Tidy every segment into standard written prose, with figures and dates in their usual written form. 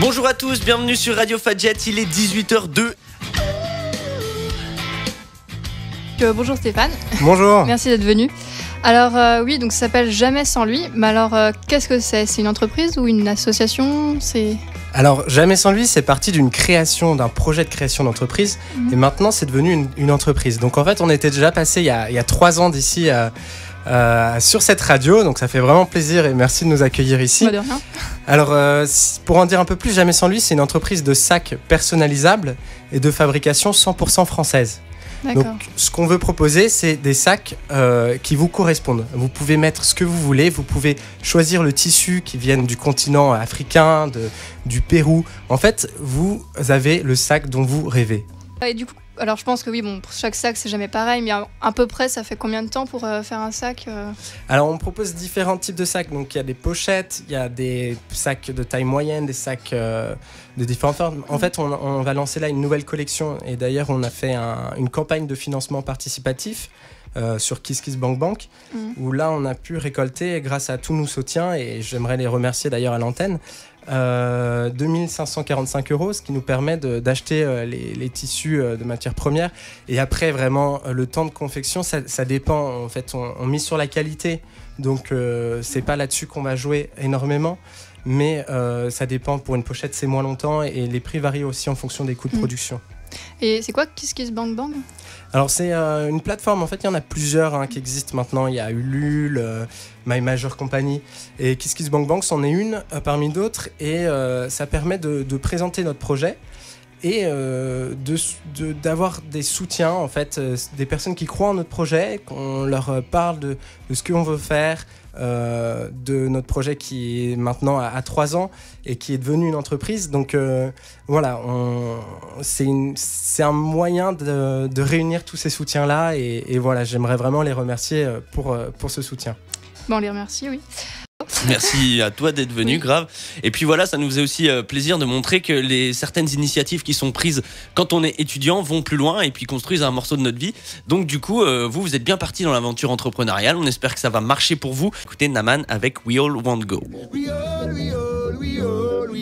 Bonjour à tous, bienvenue sur Radio Fadjet, il est 18h02. Bonjour Stéphane. Bonjour. Merci d'être venu. Alors oui, donc ça s'appelle Jamais sans lui. Mais alors qu'est-ce que c'est ? C'est une entreprise ou une association ? Alors Jamais sans lui, c'est parti d'un projet de création d'entreprise. Et maintenant c'est devenu une entreprise. Donc en fait on était déjà passé il y a 3 ans d'ici sur cette radio. Donc ça fait vraiment plaisir et merci de nous accueillir ici. Pas de rien. Alors pour en dire un peu plus, Jamais sans lui, c'est une entreprise de sacs personnalisables et de fabrication 100% française. D'accord. Donc, ce qu'on veut proposer, c'est des sacs qui vous correspondent. Vous pouvez mettre ce que vous voulez. Vous pouvez choisir le tissu qui vient du continent africain, du Pérou. En fait, vous avez le sac dont vous rêvez. Et du coup, alors je pense que oui, bon, pour chaque sac, c'est jamais pareil, mais à peu près, ça fait combien de temps pour faire un sac Alors, on propose différents types de sacs. Donc, il y a des pochettes, il y a des sacs de taille moyenne, des sacs de différentes formes. En fait, on va lancer là une nouvelle collection. Et d'ailleurs, on a fait une campagne de financement participatif sur KissKissBankBank, où là, on a pu récolter, grâce à tous nos soutiens, et j'aimerais les remercier d'ailleurs à l'antenne, 2545 €, ce qui nous permet d'acheter les tissus de matières premières. Et après, vraiment, le temps de confection, ça dépend. En fait, on mise sur la qualité. Donc, c'est pas là-dessus qu'on va jouer énormément. Mais ça dépend. Pour une pochette, c'est moins longtemps. Et les prix varient aussi en fonction des coûts de production. Et c'est quoi KissKissBankBank ? Alors c'est une plateforme, en fait il y en a plusieurs qui existent maintenant. Il y a Ulule, My Major Company, et KissKissBankBank c'en est une parmi d'autres. Et ça permet de présenter notre projet et d'avoir des soutiens, en fait, des personnes qui croient en notre projet, qu'on leur parle de ce qu'on veut faire, de notre projet qui est maintenant à 3 ans et qui est devenu une entreprise. Donc voilà, c'est un moyen de réunir tous ces soutiens-là, et voilà, j'aimerais vraiment les remercier pour ce soutien. Bon, on les remercie, oui. Merci à toi d'être venu, grave. Et puis voilà, ça nous faisait aussi plaisir de montrer que certaines initiatives qui sont prises quand on est étudiant vont plus loin et puis construisent un morceau de notre vie. Donc du coup, vous êtes bien parti dans l'aventure entrepreneuriale. On espère que ça va marcher pour vous. Écoutez Naman avec We All Want Go. We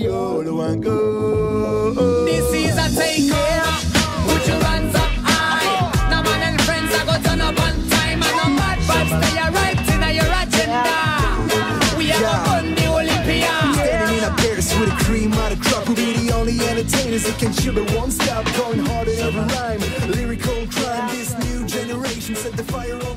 all want go. This is a takeover. Put your hands up high. Naman and friends are gonna turn up on time. And no bad stay right in your agenda. With a cream out of crop, we'll be the only entertainers that can chill but won't stop. Going harder every rhyme, lyrical crime. This new generation set the fire on.